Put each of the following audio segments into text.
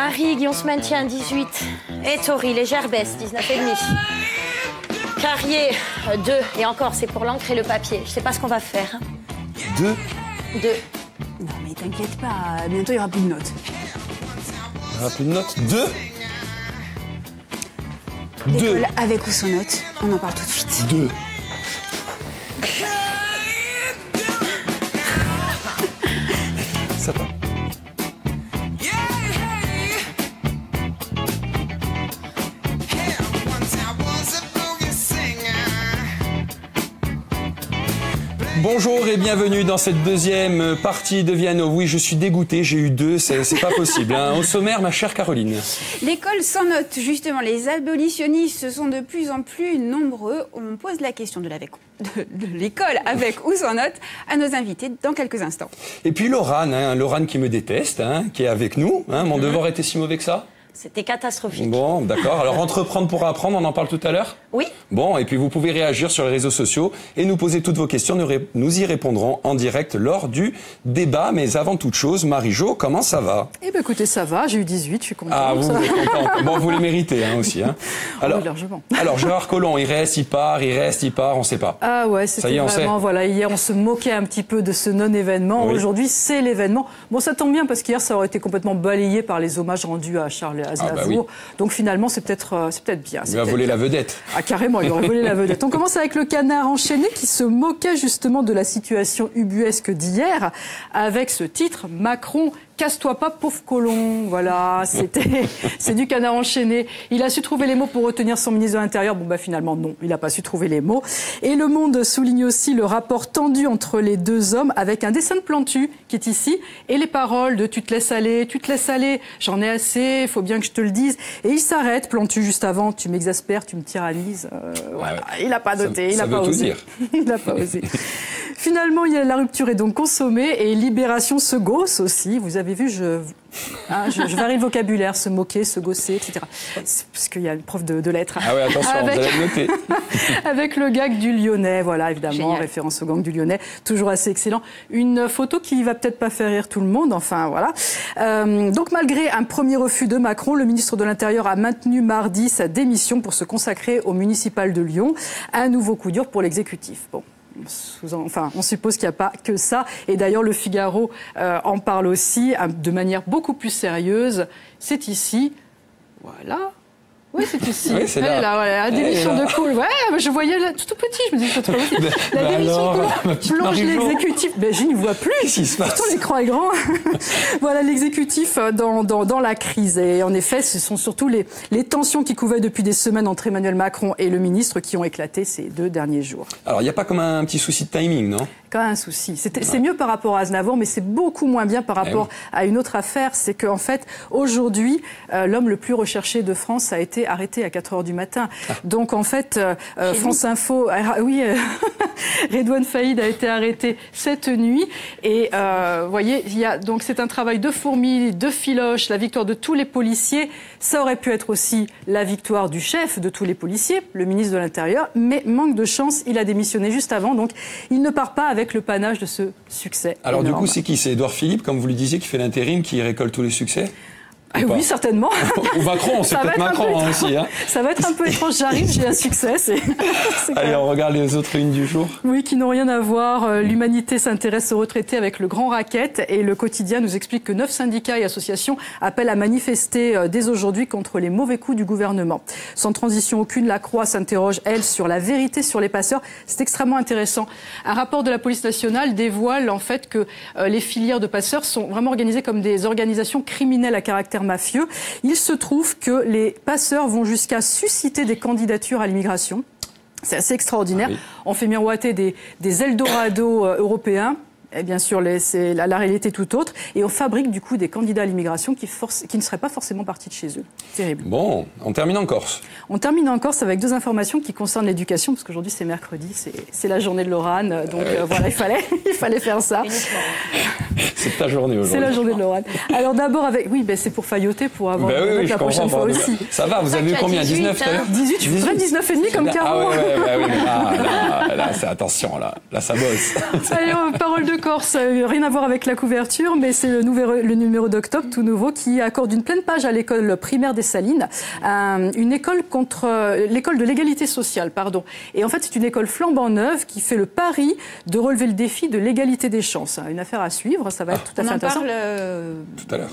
Marie, Guillon se maintient, 18. Et Tori, légère baisse, 19,5. Carrier, 2. Et encore, c'est pour l'encre et le papier. Je sais pas ce qu'on va faire. 2. 2. Non mais t'inquiète pas, bientôt il n'y aura plus de notes. Il n'y aura plus de notes. 2. L'école avec ou sans notes, on en parle tout de suite. 2. Ça va. Bonjour et bienvenue dans cette deuxième partie de Viano. Oui, je suis dégoûté, j'ai eu 2, c'est pas possible. Hein. Au sommaire, ma chère Caroline. L'école sans notes, justement, les abolitionnistes sont de plus en plus nombreux. On pose la question de l'école avec ou sans notes à nos invités dans quelques instants. Et puis Laurane, Laurane qui me déteste, qui est avec nous. Mon devoir était si mauvais que ça ? C'était catastrophique. Bon, d'accord. Alors, entreprendre pour apprendre, on en parle tout à l'heure ? Oui. Bon, et puis vous pouvez réagir sur les réseaux sociaux et nous poser toutes vos questions. Nous y répondrons en direct lors du débat. Mais avant toute chose, Marie-Jo, comment ça va ? Eh bien, écoutez, ça va. J'ai eu 18, je suis contente. Ah, vous êtes contente. Bon, vous les méritez aussi. Alors, oui, largement. Alors, Gérard Collomb, il reste, il part, on sait pas. Ah ouais, c'était vraiment, voilà, hier, on se moquait un petit peu de ce non-événement. Oui. Aujourd'hui, c'est l'événement. Bon, ça tombe bien parce qu'hier, ça aurait été complètement balayé par les hommages rendus à Charles Aznavour. Ah bah oui. Donc finalement, c'est peut-être bien. Il va voler la vedette. Ah carrément, il aurait volé la vedette. On commence avec le Canard enchaîné qui se moquait justement de la situation ubuesque d'hier avec ce titre « Macron, casse-toi pas, pauvre colon ». Voilà, c'est du Canard enchaîné. Il a su trouver les mots pour retenir son ministre de l'Intérieur. Bon bah finalement non, il n'a pas su trouver les mots. Et Le Monde souligne aussi le rapport tendu entre les deux hommes avec un dessin de Plantu qui est ici et les paroles de « tu te laisses aller, j'en ai assez, il faut bien que je te le dise ». Et il s'arrête, Plantu, juste avant, tu m'exaspères, tu me tyrannises. Voilà. Ouais. Il n'a pas noté, il n'a pas osé. Il n'a pas osé. Finalement, la rupture est donc consommée et Libération se gosse aussi. Vous avez vu, je varie le vocabulaire, se moquer, se gosser, etc. C'est parce qu'il y a une prof de lettres. Ah oui, attention, vous allez le noter. Avec le gag du Lyonnais, voilà, évidemment, Génial. Référence au gang du Lyonnais, toujours assez excellent. Une photo qui va peut-être pas faire rire tout le monde, enfin voilà. Donc malgré un premier refus de Macron, le ministre de l'Intérieur a maintenu mardi sa démission pour se consacrer au municipal de Lyon. Un nouveau coup dur pour l'exécutif. Bon. On suppose qu'il n'y a pas que ça. Et d'ailleurs, le Figaro en parle aussi de manière beaucoup plus sérieuse. C'est ici. Voilà. Oui, c'est ici. Oui, c'est là. La démission de Kohl. Ouais, je voyais là, tout petit. Je me dis, c'est la démission de Kohl plonge l'exécutif. Ben, je n'y vois plus. Pourtant, l'écran est grand. Voilà, l'exécutif dans la crise. Et en effet, ce sont surtout les tensions qui couvaient depuis des semaines entre Emmanuel Macron et le ministre qui ont éclaté ces 2 derniers jours. Alors, il n'y a pas comme un petit souci de timing, non ? Quand même un souci. C'est mieux par rapport à Aznavour, mais c'est beaucoup moins bien par rapport à une autre affaire. C'est qu'en fait, aujourd'hui, l'homme le plus recherché de France a été arrêté à 4h du matin. Donc, en fait, France Info... Redouane Faïd a été arrêté cette nuit. Et, vous voyez, donc c'est un travail de fourmi, de filoche, la victoire de tous les policiers. Ça aurait pu être aussi la victoire du chef de tous les policiers, le ministre de l'Intérieur. Mais manque de chance, il a démissionné juste avant. Donc, il ne part pas avec le panache de ce succès. Alors énorme. du coup, c'est qui ? C'est Édouard Philippe, comme vous le disiez, qui fait l'intérim, qui récolte tous les succès ? Oui, certainement. Ou Macron, c'est peut-être Macron aussi. Ça va être un peu étrange. J'arrive, j'ai un succès. Allez, on regarde les autres unes du jour. Oui, qui n'ont rien à voir. L'Humanité s'intéresse aux retraités avec le Grand Racket. Et le Quotidien nous explique que 9 syndicats et associations appellent à manifester dès aujourd'hui contre les mauvais coups du gouvernement. Sans transition aucune, la Croix s'interroge, elle, sur la vérité sur les passeurs. C'est extrêmement intéressant. Un rapport de la police nationale dévoile en fait que les filières de passeurs sont vraiment organisées comme des organisations criminelles à caractère mafieux. Il se trouve que les passeurs vont jusqu'à susciter des candidatures à l'immigration. C'est assez extraordinaire. Ah oui. On fait miroiter des Eldorado européens. Et bien sûr, c'est la réalité tout autre. Et on fabrique du coup des candidats à l'immigration qui ne seraient pas forcément partis de chez eux. Terrible. Bon, on termine en Corse. On termine en Corse avec 2 informations qui concernent l'éducation, parce qu'aujourd'hui c'est mercredi, c'est la journée de Lorane. Donc voilà, il fallait faire ça. C'est ta journée aujourd'hui. C'est la journée de Lorane. Alors d'abord c'est pour failloter, pour avoir oui, la prochaine fois aussi. Ça va, vous avez eu combien ? 19 tout à l'heure ? 18, je voudrais 19 et demi comme Caro. Ah oui, là, c'est attention, là ça bosse. Allez, parole de Corse, rien à voir avec la couverture, mais c'est le numéro d'octobre, tout nouveau, qui accorde une pleine page à l'école primaire des Salines, une école l'école de l'égalité sociale, pardon. Et en fait, c'est une école flambant neuve qui fait le pari de relever le défi de l'égalité des chances. Une affaire à suivre, ça va être tout à fait intéressant. On en parle tout à l'heure.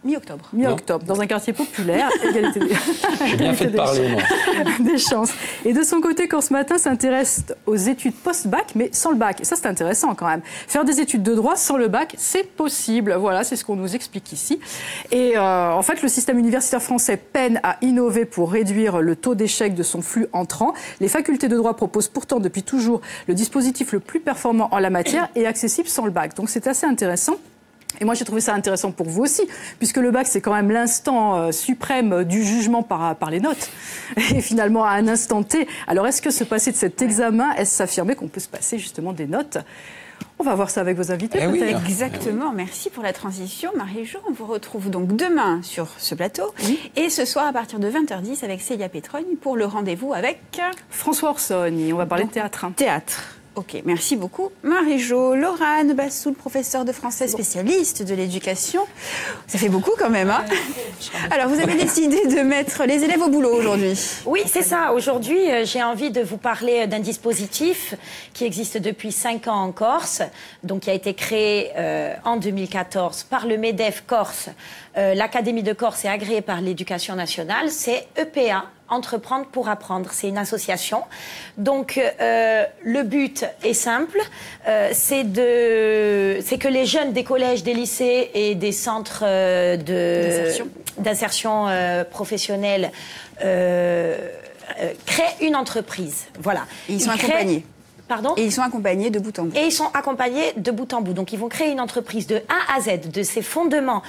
Mi-octobre. Mi-octobre, dans un quartier populaire, égalité des J'ai bien fait de parler, moi. Des chances. Et de son côté, Corse Matin s'intéresse aux études post-bac, mais sans le bac. Et ça, c'est intéressant quand même. Faire des études de droit sans le bac, c'est possible. Voilà, c'est ce qu'on nous explique ici. Et en fait, le système universitaire français peine à innover pour réduire le taux d'échec de son flux entrant. Les facultés de droit proposent pourtant depuis toujours le dispositif le plus performant en la matière et accessible sans le bac. Donc c'est assez intéressant. Et moi, j'ai trouvé ça intéressant pour vous aussi, puisque le bac, c'est quand même l'instant suprême du jugement par les notes. Et finalement, à un instant T. Alors, est-ce que se passer de cet examen, est-ce s'affirmer qu'on peut se passer justement des notes ? On va voir ça avec vos invités. Oui. Exactement. Merci pour la transition. Marie-Jo, on vous retrouve donc demain sur ce plateau. Oui. Et ce soir, à partir de 20h10, avec Célia Petrogne, pour le rendez-vous avec François Orsogne. On va parler de théâtre. Théâtre. Ok, merci beaucoup. Marie-Jo, Laurane Bassoul, professeure de français spécialiste de l'éducation. Ça fait beaucoup quand même, hein ? Alors, vous avez décidé de mettre les élèves au boulot aujourd'hui. Oui, c'est ça. Aujourd'hui, j'ai envie de vous parler d'un dispositif qui existe depuis 5 ans en Corse, donc qui a été créé en 2014 par le MEDEF Corse, l'Académie de Corse est agréée par l'Éducation nationale, c'est EPA. Entreprendre pour apprendre, c'est une association. Donc, le but est simple, c'est que les jeunes des collèges, des lycées et des centres d'insertion professionnelle créent une entreprise. Voilà. Et ils sont accompagnés. Pardon ? Et ils sont accompagnés de bout en bout. Et ils sont accompagnés de bout en bout. Donc, ils vont créer une entreprise de A à Z, de ses fondements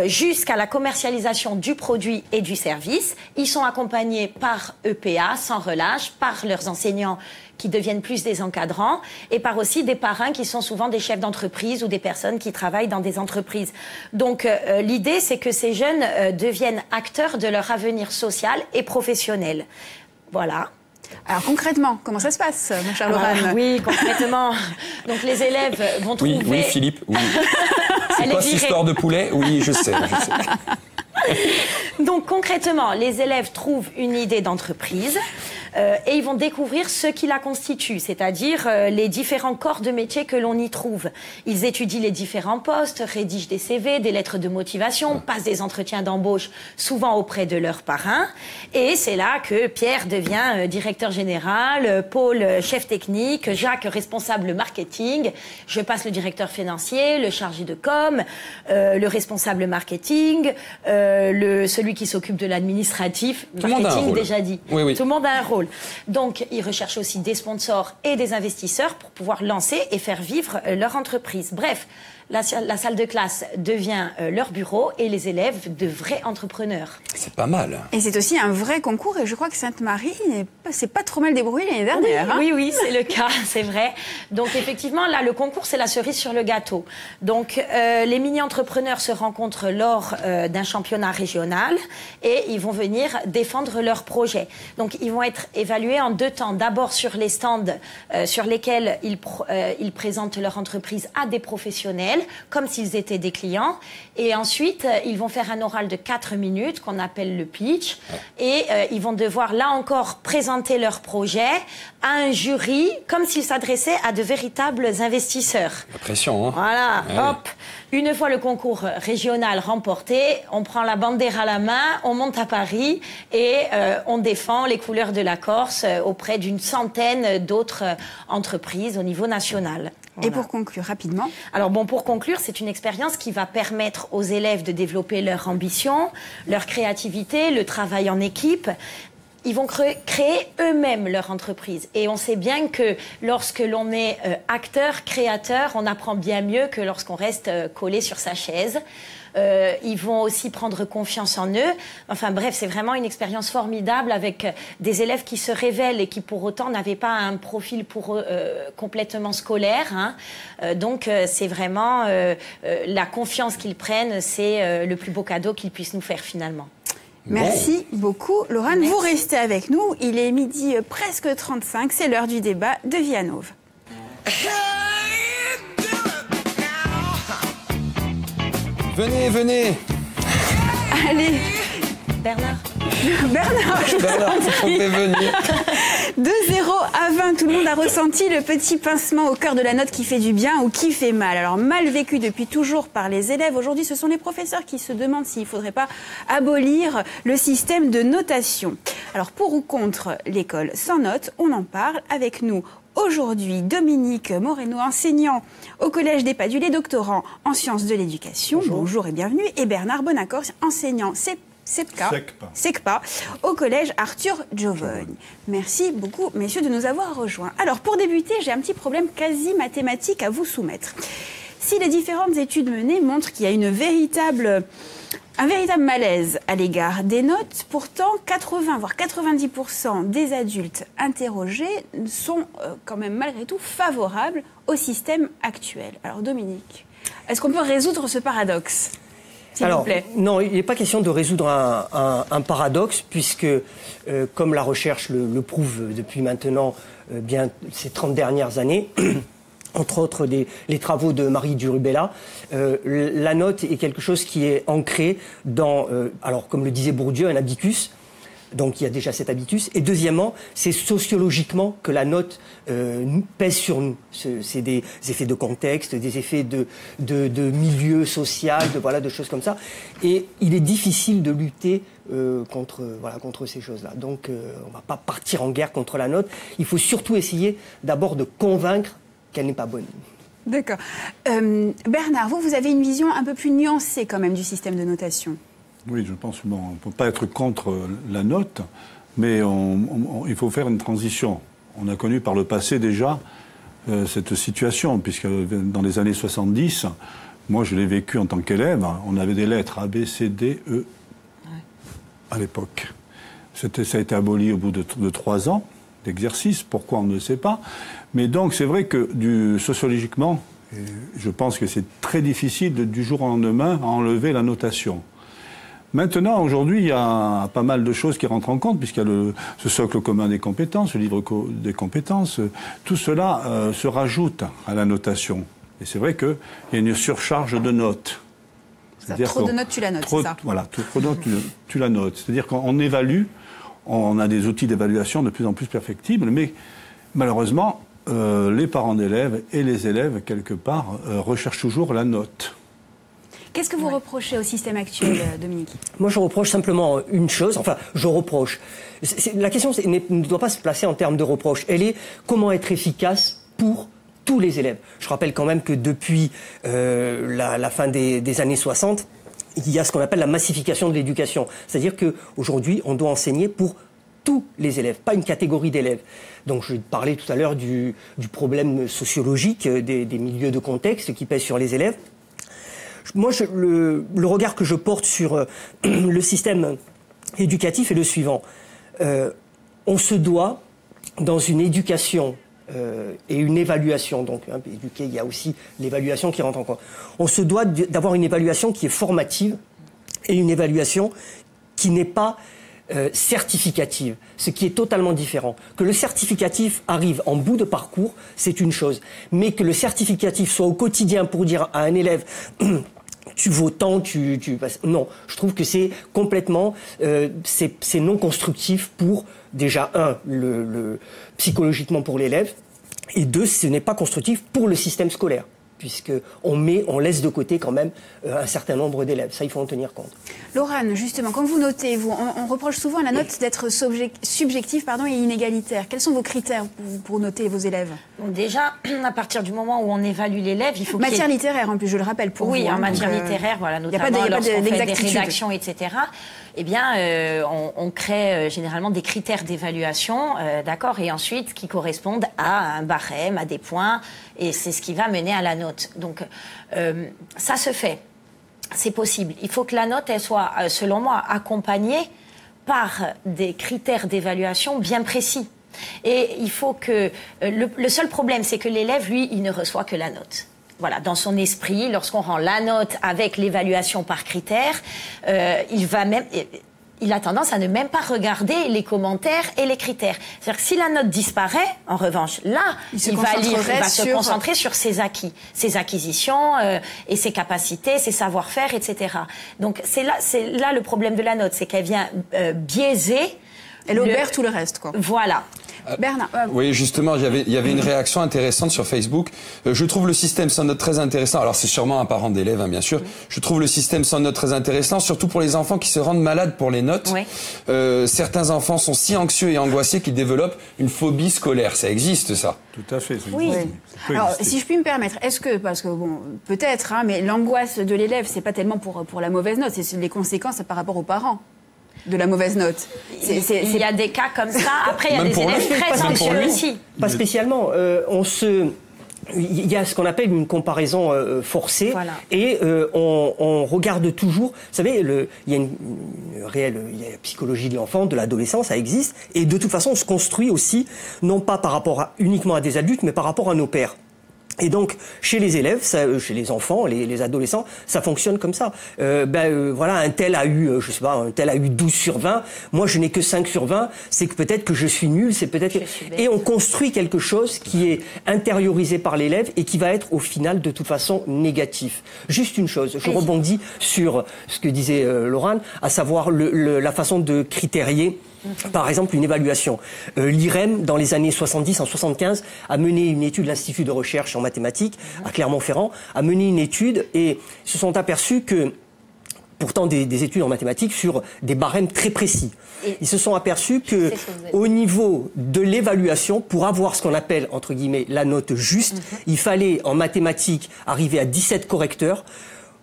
jusqu'à la commercialisation du produit et du service. Ils sont accompagnés par EPA, sans relâche, par leurs enseignants qui deviennent plus des encadrants et par aussi des parrains qui sont souvent des chefs d'entreprise ou des personnes qui travaillent dans des entreprises. Donc, l'idée, c'est que ces jeunes deviennent acteurs de leur avenir social et professionnel. Voilà. Alors concrètement, comment ça se passe, mon cher Laurane ? Oui, concrètement. Donc les élèves vont trouver... Oui, Philippe, oui. C'est quoi cette histoire de poulet ? Oui, je sais. Donc concrètement, les élèves trouvent une idée d'entreprise et ils vont découvrir ce qui la constitue, c'est-à-dire les différents corps de métier que l'on y trouve. Ils étudient les différents postes, rédigent des CV, des lettres de motivation, passent des entretiens d'embauche, souvent auprès de leurs parrains. Et c'est là que Pierre devient directeur général, Paul chef technique, Jacques responsable marketing, je passe le directeur financier, le chargé de com, le responsable marketing, celui qui s'occupe de l'administratif, marketing déjà dit. Oui. Tout le monde a un rôle. Donc, ils recherchent aussi des sponsors et des investisseurs pour pouvoir lancer et faire vivre leur entreprise. Bref, la salle de classe devient leur bureau et les élèves de vrais entrepreneurs. C'est pas mal. Et c'est aussi un vrai concours et je crois que Sainte-Marie s'est pas trop mal débrouillée l'année dernière. Oui, c'est le cas, c'est vrai. Donc effectivement, là, le concours, c'est la cerise sur le gâteau. Donc les mini-entrepreneurs se rencontrent lors d'un championnat régional et ils vont venir défendre leur projet. Donc ils vont être évalués en 2 temps. D'abord sur les stands sur lesquels ils présentent leur entreprise à des professionnels, comme s'ils étaient des clients. Et ensuite, ils vont faire un oral de 4 minutes qu'on appelle le pitch. Et ils vont devoir, là encore, présenter leur projet à un jury comme s'ils s'adressaient à de véritables investisseurs. La pression, hein ? Voilà, hop. Une fois le concours régional remporté, on prend la bandiera à la main, on monte à Paris et on défend les couleurs de la Corse auprès d'une centaine d'autres entreprises au niveau national. Voilà. Et pour conclure rapidement ? Alors pour conclure, c'est une expérience qui va permettre aux élèves de développer leur ambition, leur créativité, le travail en équipe. Ils vont créer eux-mêmes leur entreprise. Et on sait bien que lorsque l'on est acteur, créateur, on apprend bien mieux que lorsqu'on reste collé sur sa chaise. Ils vont aussi prendre confiance en eux. Enfin bref, c'est vraiment une expérience formidable avec des élèves qui se révèlent et qui pour autant n'avaient pas un profil pour eux complètement scolaire. Hein. Donc c'est vraiment la confiance qu'ils prennent, c'est le plus beau cadeau qu'ils puissent nous faire finalement. Merci beaucoup, Laurane. Vous restez avec nous. Il est midi presque 35. C'est l'heure du débat de Vianove. Venez. Allez, Bernard. Bernard, je vous Bernard, en faut prie. venir. De 0 à 20, tout le monde a ressenti le petit pincement au cœur de la note qui fait du bien ou qui fait mal. Alors, mal vécu depuis toujours par les élèves, aujourd'hui, ce sont les professeurs qui se demandent s'il ne faudrait pas abolir le système de notation. Alors, pour ou contre l'école sans notes, on en parle avec nous. Aujourd'hui, Dominique Moreno, enseignant au Collège des Padulés, doctorant en sciences de l'éducation. Bonjour et bienvenue. Et Bernard Bonaccord, enseignant SECPA au Collège Arthur Giovogne. Merci beaucoup, messieurs, de nous avoir rejoints. Alors, pour débuter, j'ai un petit problème quasi mathématique à vous soumettre. Si les différentes études menées montrent qu'il y a un véritable malaise à l'égard des notes, pourtant 80 voire 90% des adultes interrogés sont quand même malgré tout favorables au système actuel. Alors Dominique, est-ce qu'on peut résoudre ce paradoxe ? Alors, non, il n'est pas question de résoudre un paradoxe, puisque, comme la recherche le prouve depuis maintenant bien ces 30 dernières années, entre autres les travaux de Marie Durubella, la note est quelque chose qui est ancré dans, alors comme le disait Bourdieu, un habitus. Donc il y a déjà cet habitus. Et deuxièmement, c'est sociologiquement que la note pèse sur nous. C'est des effets de contexte, des effets de milieu social, de choses comme ça. Et il est difficile de lutter contre ces choses-là. Donc on ne va pas partir en guerre contre la note. Il faut surtout essayer d'abord de convaincre qu'elle n'est pas bonne. D'accord. Bernard, vous avez une vision un peu plus nuancée quand même du système de notation. Oui, je pense qu'on ne peut pas être contre la note, mais il faut faire une transition. On a connu par le passé déjà cette situation, puisque dans les années 70, moi je l'ai vécu en tant qu'élève, on avait des lettres A, B, C, D, E à l'époque. Ça a été aboli au bout de 3 ans d'exercice, pourquoi on ne le sait pas. Mais donc c'est vrai que sociologiquement, je pense que c'est très difficile du jour au lendemain à enlever la notation. Maintenant, aujourd'hui, il y a pas mal de choses qui rentrent en compte, puisqu'il y a ce socle commun des compétences, le livre des compétences. Tout cela se rajoute à la notation. Et c'est vrai qu'il y a une surcharge de notes. Trop de notes, tu la notes, c'est ça ? Voilà, trop de notes, tu la notes. C'est-à-dire qu'on évalue, on a des outils d'évaluation de plus en plus perfectibles, mais malheureusement, les parents d'élèves et les élèves, quelque part, recherchent toujours la note. Qu'est-ce que vous reprochez au système actuel, Dominique ? Moi, je reproche simplement une chose. Enfin, je reproche. La question ne doit pas se placer en termes de reproche. Elle est comment être efficace pour tous les élèves. Je rappelle quand même que depuis la fin des années 60, il y a ce qu'on appelle la massification de l'éducation. C'est-à-dire qu'aujourd'hui, on doit enseigner pour tous les élèves, pas une catégorie d'élèves. Donc je parlais tout à l'heure du problème sociologique, des milieux de contexte qui pèsent sur les élèves. Moi, le regard que je porte sur le système éducatif est le suivant. On se doit, dans une éducation et une évaluation, donc éduquer, il y a aussi l'évaluation qui rentre en compte. On se doit d'avoir une évaluation qui est formative et une évaluation qui n'est pas certificative, ce qui est totalement différent. Que le certificatif arrive en bout de parcours, c'est une chose. Mais que le certificatif soit au quotidien pour dire à un élève tu vaux tant, non, je trouve que c'est complètement c'est non constructif pour déjà psychologiquement pour l'élève, et 2, ce n'est pas constructif pour le système scolaire, puisqu'on laisse de côté quand même un certain nombre d'élèves. Ça, il faut en tenir compte. Laurane, justement, quand vous notez, on reproche souvent à la note d'être subjective et inégalitaire. Quels sont vos critères pour noter vos élèves ? Donc déjà, à partir du moment où on évalue l'élève, il faut matière littéraire, en plus, je le rappelle pour vous. Oui, en matière littéraire, voilà, notamment lorsqu'on fait des rédactions, etc. Eh bien, on crée généralement des critères d'évaluation, d'accord, et ensuite qui correspondent à un barème, à des points, et c'est ce qui va mener à la note. Donc, ça se fait, c'est possible. Il faut que la note, elle soit, selon moi, accompagnée par des critères d'évaluation bien précis. Et il faut que... le seul problème, c'est que l'élève, lui, il ne reçoit que la note. Voilà, dans son esprit, lorsqu'on rend la note avec l'évaluation par critère, il il a tendance à ne même pas regarder les commentaires et les critères. C'est-à-dire que si la note disparaît, en revanche, là, il va se concentrer sur ses acquis, ses acquisitions et ses capacités, ses savoir-faire, etc. Donc c'est là le problème de la note, c'est qu'elle vient biaiser. Elle obère tout le reste, quoi. Voilà. Bernard. Oui, justement, il y avait une réaction intéressante sur Facebook. Je trouve le système sans note très intéressant. Alors, c'est sûrement un parent d'élève, hein, bien sûr. Je trouve le système sans note très intéressant, surtout pour les enfants qui se rendent malades pour les notes. Oui. Certains enfants sont si anxieux et angoissés qu'ils développent une phobie scolaire. Ça existe, ça? Tout à fait. Oui. Alors, si je puis me permettre, parce que bon, peut-être, hein, mais l'angoisse de l'élève, c'est pas tellement pour la mauvaise note, c'est les conséquences par rapport aux parents de la mauvaise note. Il y a des cas comme ça. Après, il y a des élèves très anxieux aussi. Pas spécialement. Il y a ce qu'on appelle une comparaison forcée, voilà. Et on regarde toujours. Vous savez, il y a la psychologie de l'enfant, de l'adolescence, ça existe, et de toute façon, on se construit aussi, non pas par rapport uniquement à des adultes, mais par rapport à nos pairs. Et donc, chez les élèves, chez les enfants, les adolescents, ça fonctionne comme ça. Voilà, un tel a eu 12 sur 20. Moi, je n'ai que 5 sur 20. C'est que peut-être que je suis nul, c'est peut-être... Et on construit quelque chose qui est intériorisé par l'élève et qui va être, au final, de toute façon, négatif. Juste une chose, je rebondis sur ce que disait Laurane, à savoir la façon de critérier. Par exemple, une évaluation. L'IREM, dans les années 70, en 75, a mené une étude, l'Institut de recherche en mathématiques, à Clermont-Ferrand, a mené une étude et se sont aperçus que, pourtant des études en mathématiques sur des barèmes très précis. Ils se sont aperçus que, au niveau de l'évaluation, pour avoir ce qu'on appelle, entre guillemets, la note juste, il fallait, en mathématiques, arriver à 17 correcteurs.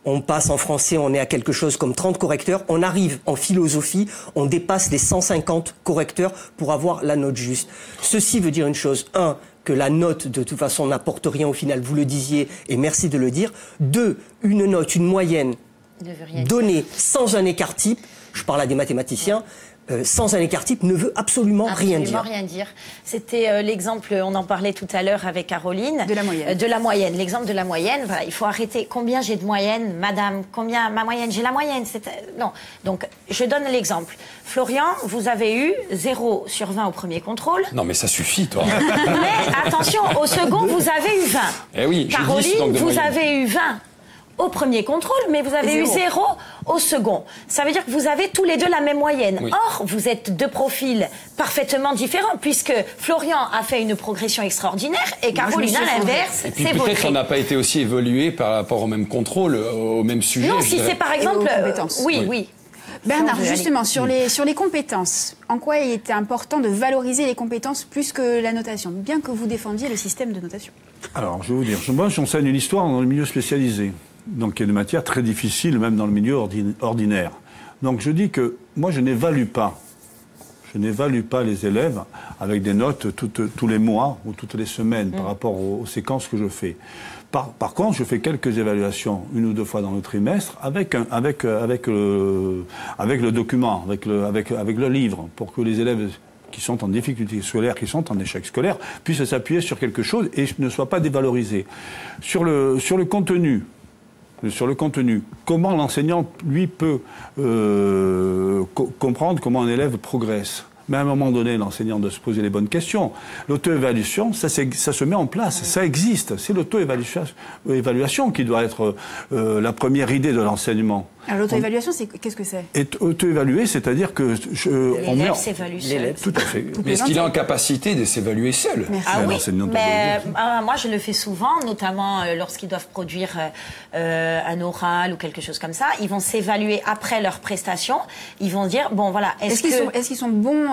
On passe en français, on est à quelque chose comme 30 correcteurs. On arrive en philosophie, on dépasse les 150 correcteurs pour avoir la note juste. Ceci veut dire une chose. 1, que la note, de toute façon, n'apporte rien au final, vous le disiez, et merci de le dire. 2, une note, une moyenne donnée sans un écart type, je parle à des mathématiciens, sans un écart type ne veut absolument rien dire. C'était l'exemple, on en parlait tout à l'heure avec Caroline. De la moyenne. De la moyenne. L'exemple de la moyenne, voilà, il faut arrêter. Combien j'ai de moyenne, madame? Combien ma moyenne? J'ai la moyenne. Non. Donc, je donne l'exemple. Florian, vous avez eu 0 sur 20 au premier contrôle. Non, mais ça suffit, toi. Mais attention, au second, vous avez eu 20. Eh oui, Caroline, vous avez eu 20 au premier contrôle, mais vous avez eu 0 au second. Ça veut dire que vous avez tous les deux la même moyenne. Oui. Or, vous êtes deux profils parfaitement différents, puisque Florian a fait une progression extraordinaire et Caroline, à l'inverse, c'est votre. Peut-être qu'on n'a pas été aussi évolué par rapport au même contrôle, au même sujet. Non, si c'est par exemple... Oui. Bernard, justement, sur les compétences, en quoi il était important de valoriser les compétences plus que la notation, bien que vous défendiez le système de notation? Alors, je vais vous dire, moi j'enseigne l'histoire dans le milieu spécialisé. Donc, il y a des matières très difficiles, même dans le milieu ordinaire. Donc, je dis que moi, je n'évalue pas les élèves avec des notes tous les mois ou toutes les semaines par rapport aux séquences que je fais. Par contre, je fais quelques évaluations, 1 ou 2 fois dans le trimestre, avec le document, avec le livre, pour que les élèves qui sont en difficulté scolaire, qui sont en échec scolaire, puissent s'appuyer sur quelque chose et ne soient pas dévalorisés. Sur le contenu, comment l'enseignant, lui, peut comprendre comment un élève progresse. Mais à un moment donné, l'enseignant doit se poser les bonnes questions. L'auto-évaluation, ça se met en place, ça existe. C'est l'auto-évaluation qui doit être la première idée de l'enseignement. Alors l'auto-évaluation, qu'est-ce que c'est? Auto-évaluer, c'est-à-dire que l'élève s'évalue seul. Tout à fait. Mais est-ce qu'il est en capacité de s'évaluer seul? Ah oui, mais moi je le fais souvent, notamment lorsqu'ils doivent produire un oral ou quelque chose comme ça. Ils vont s'évaluer après leur prestation. Ils vont dire, bon voilà, est-ce qu'ils sont bons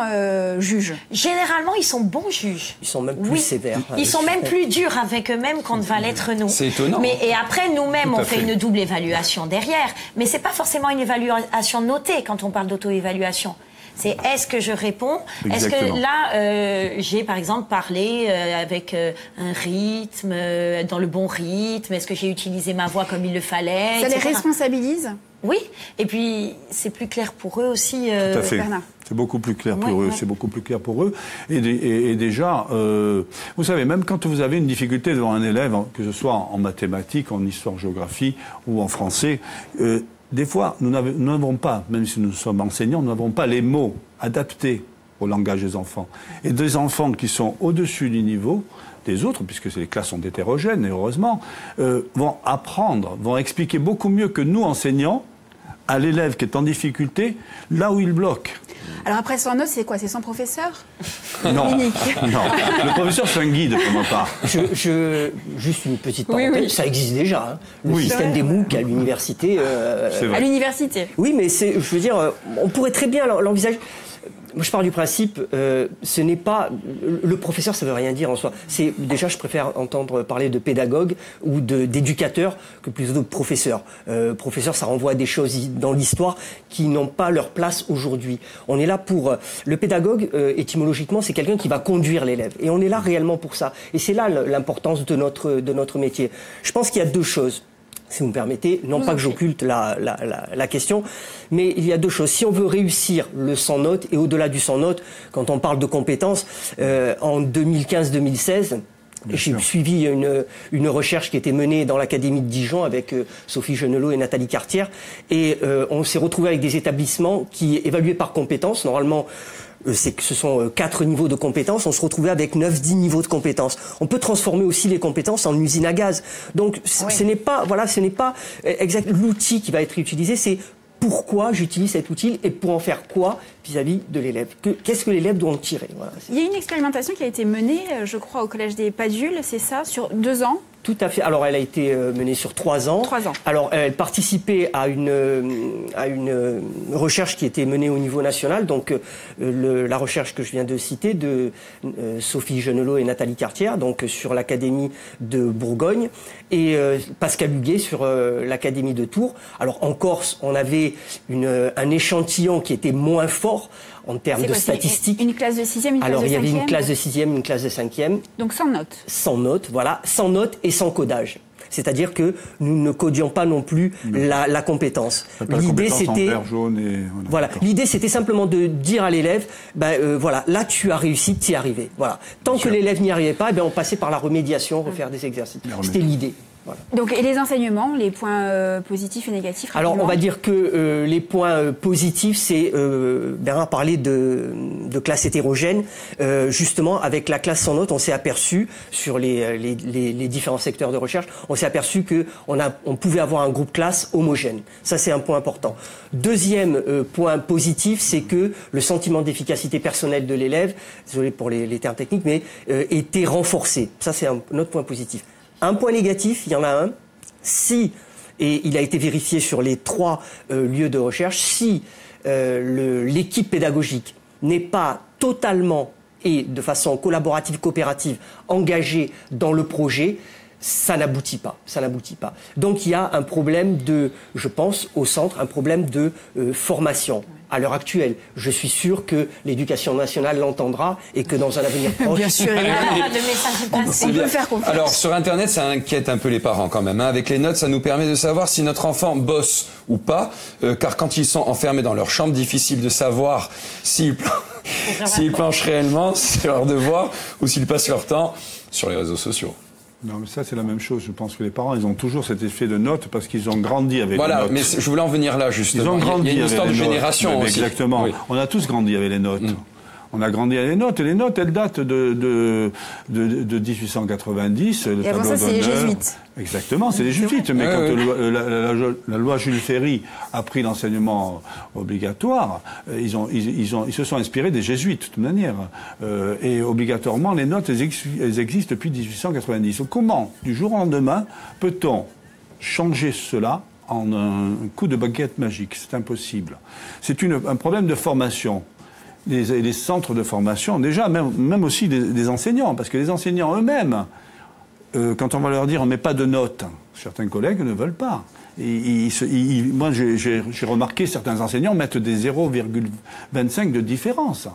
juges? Généralement, ils sont bons juges. Ils sont même plus sévères. Ils sont même plus durs avec eux-mêmes qu'on ne va l'être nous. C'est étonnant. Et après, nous-mêmes, on fait une double évaluation derrière. Mais c'est pas forcément une évaluation notée quand on parle d'auto-évaluation. C'est est-ce que je réponds? Exactement. Est-ce que là, j'ai par exemple parlé avec un rythme, dans le bon rythme? Est-ce que j'ai utilisé ma voix comme il le fallait? Ça les responsabilise? Oui, et puis c'est plus clair pour eux aussi. Tout à fait. Bernard. C'est beaucoup plus clair pour eux. C'est beaucoup plus clair pour eux. Et déjà, vous savez, même quand vous avez une difficulté devant un élève, que ce soit en mathématiques, en histoire-géographie ou en français, des fois, nous n'avons pas, même si nous sommes enseignants, nous n'avons pas les mots adaptés au langage des enfants. Et des enfants qui sont au-dessus du niveau des autres, puisque les classes sont hétérogènes, et heureusement, vont apprendre, vont expliquer beaucoup mieux que nous, enseignants, à l'élève qui est en difficulté, là où il bloque. Alors après, sans notes, c'est quoi? C'est sans professeur? Non, non. Le professeur, c'est un guide pour ma part. Juste une petite parenthèse, oui. ça existe déjà. Hein. Le système des MOOC à l'université. À l'université. Oui, mais je veux dire, on pourrait très bien l'envisager. Moi, je pars du principe, ce n'est pas... Le professeur, ça veut rien dire en soi. Déjà, je préfère entendre parler de pédagogue ou d'éducateur que plutôt de professeur. Professeur, ça renvoie à des choses dans l'histoire qui n'ont pas leur place aujourd'hui. On est là pour... Le pédagogue, étymologiquement, c'est quelqu'un qui va conduire l'élève. Et on est là réellement pour ça. Et c'est là l'importance de notre métier. Je pense qu'il y a deux choses. Si vous me permettez, non pas que j'occulte la question, mais il y a deux choses. Si on veut réussir le sans notes, et au-delà du sans notes, quand on parle de compétences, en 2015-2016, j'ai suivi une recherche qui était menée dans l'Académie de Dijon avec Sophie Genelot et Nathalie Cartier, et on s'est retrouvé avec des établissements qui évaluaient par compétences. Normalement, ce sont 4 niveaux de compétences, on se retrouvait avec 9-10 niveaux de compétences. On peut transformer aussi les compétences en usine à gaz. Donc ce n'est pas exact l'outil qui va être utilisé, c'est pourquoi j'utilise cet outil et pour en faire quoi vis-à-vis de l'élève. Qu'est-ce que l'élève doit en tirer? Voilà. Il y a une expérimentation qui a été menée, je crois, au Collège des Padules, c'est ça, sur 2 ans? Tout à fait. Alors, elle a été menée sur 3 ans. 3 ans. Alors, elle participait à une recherche qui était menée au niveau national. Donc, la recherche que je viens de citer de Sophie Genelot et Nathalie Cartier, donc sur l'Académie de Bourgogne, et Pascal Huguet sur l'Académie de Tours. Alors, en Corse, on avait un échantillon qui était moins fort en termes de statistiques. Une classe de 6e, une classe de 5e? Alors, il y avait une classe de 6e, une classe de 5e. Donc sans notes. Sans notes, voilà. Sans notes et sans codage. C'est-à-dire que nous ne codions pas non plus la compétence. L'idée, c'était... Voilà. L'idée, c'était simplement de dire à l'élève, voilà, là, tu as réussi, tu y es arrivé. Voilà. Tant que l'élève n'y arrivait pas, on passait par la remédiation, refaire des exercices. C'était l'idée. Voilà. Donc, et les enseignements, les points positifs et négatifs? Alors, on va dire que les points positifs, c'est Bernard parlait de classe hétérogène. Justement, avec la classe sans notes, on s'est aperçu sur les différents secteurs de recherche, on s'est aperçu que on pouvait avoir un groupe classe homogène. Ça, c'est un point important. Deuxième point positif, c'est que le sentiment d'efficacité personnelle de l'élève, désolé pour les termes techniques, mais était renforcé. Ça, c'est un autre point positif. Un point négatif, il y en a un, et il a été vérifié sur les 3 lieux de recherche, si l'équipe pédagogique n'est pas totalement et de façon collaborative, coopérative, engagée dans le projet, ça n'aboutit pas. Donc il y a un problème je pense, au centre, un problème de formation. À l'heure actuelle, je suis sûr que l'éducation nationale l'entendra et que dans un avenir proche... Bien sûr, on peut faire confiance. Alors, sur Internet, ça inquiète un peu les parents quand même. Avec les notes, ça nous permet de savoir si notre enfant bosse ou pas, car quand ils sont enfermés dans leur chambre, difficile de savoir s'ils planchent réellement, c'est leur devoir, ou s'ils passent leur temps sur les réseaux sociaux. Non, mais ça, c'est la même chose. Je pense que les parents, ils ont toujours cet effet de notes parce qu'ils ont grandi avec les notes. Voilà, mais je voulais en venir là, justement. Ils ont grandi il y a une histoire de génération aussi. Exactement. Oui. On a tous grandi avec les notes. On a grandi avec les notes. Et les notes, elles datent de 1890. Et avant ça, c'est les jésuites. Exactement, c'est les jésuites. Mais quand la loi Jules Ferry a pris l'enseignement obligatoire, ils se sont inspirés des jésuites, de toute manière. Et obligatoirement, les notes, elles existent depuis 1890. Comment, du jour au lendemain, peut-on changer cela en un coup de baguette magique? C'est impossible. C'est un problème de formation. Les centres de formation, déjà, même aussi des enseignants, parce que les enseignants eux-mêmes, quand on va leur dire on ne met pas de notes, certains collègues ne veulent pas. Moi, j'ai remarqué certains enseignants mettent des 0,25 de différence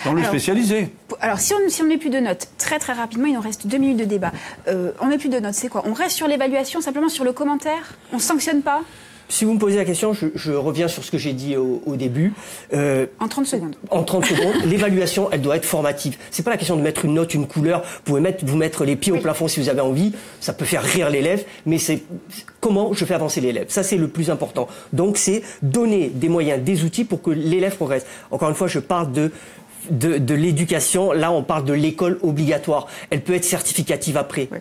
dans le spécialisé. Alors, si on ne met plus de notes, très très rapidement, il nous reste 2 minutes de débat. On ne met plus de notes, c'est quoi? On reste sur l'évaluation, simplement sur le commentaire? On ne sanctionne pas? Si vous me posez la question, je reviens sur ce que j'ai dit au début. En 30 secondes. En 30 secondes, l'évaluation, elle doit être formative. C'est pas la question de mettre une note, une couleur. Vous pouvez vous mettre les pieds au plafond si vous avez envie. Ça peut faire rire l'élève, mais c'est comment je fais avancer l'élève. Ça, c'est le plus important. Donc, c'est donner des moyens, des outils pour que l'élève progresse. Encore une fois, je parle de l'éducation. Là, on parle de l'école obligatoire. Elle peut être certificative après. Oui.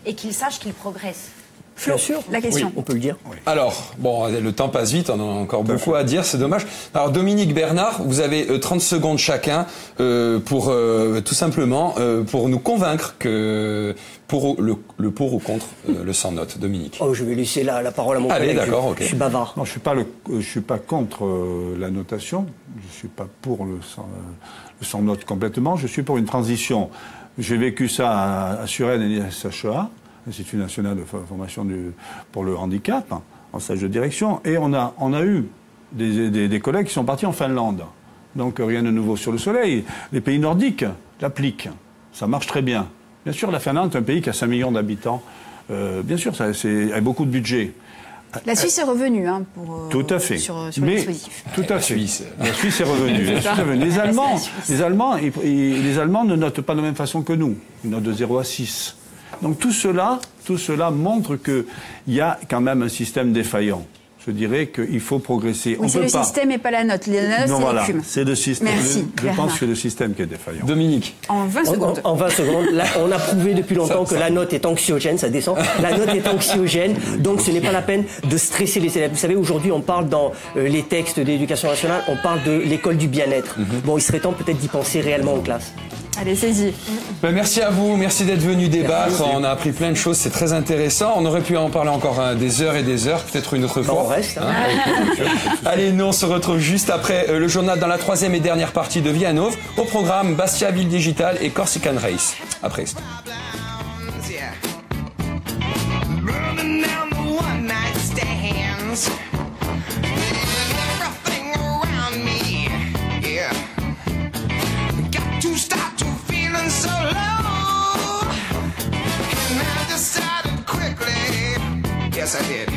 Et qu'il sache qu'il progresse. Flo, Bien sûr. la question. Oui, on peut le dire. Oui. Alors, bon, le temps passe vite, on en a encore beaucoup à dire, c'est dommage. Alors, Dominique, Bernard, vous avez 30 secondes chacun pour tout simplement pour nous convaincre que pour le pour ou contre le sans note. Dominique. Oh, je vais laisser la parole à mon Allez, collègue. d'accord, ok. Je suis bavard. Non, je suis pas contre la notation. Je suis pas pour le sans note complètement. Je suis pour une transition. J'ai vécu ça à Suresnes et à SHEA, l'Institut national de formation pour le handicap, en stage de direction. Et on a eu des collègues qui sont partis en Finlande. Donc rien de nouveau sur le soleil. Les pays nordiques l'appliquent. Ça marche très bien. Bien sûr, la Finlande est un pays qui a 5 millions d'habitants. Bien sûr, c'est avec beaucoup de budget. La Suisse est revenue pour tout à fait. sur le dispositif. Tout à fait. Suisse. La Suisse est revenue. Les Allemands ne notent pas de la même façon que nous. Ils notent de 0 à 6. Donc tout cela montre qu'il y a quand même un système défaillant. Je dirais qu'il faut progresser. Oui, c'est le système et pas la note. La note, non, c'est voilà, l'écume. c'est le système. Merci, Je pense que c'est le système qui est défaillant. Dominique. En 20 secondes. En 20 secondes, là, on a prouvé depuis longtemps que la note est anxiogène, ça descend. La note est anxiogène, donc ce n'est pas la peine de stresser les élèves. Vous savez, aujourd'hui, on parle dans les textes de l'éducation nationale, on parle de l'école du bien-être. Bon, il serait temps peut-être d'y penser réellement en classe. Allez, saisi. Ben, merci à vous, merci d'être venu débattre. On a appris plein de choses, c'est très intéressant. On aurait pu en parler encore des heures et des heures, peut-être une autre fois. On reste. Hein. Allez, nous on se retrouve juste après le journal dans la 3e et dernière partie de Vianov. Au programme, Bastia Ville Digital et Corsican Race. Après. Yes, I did.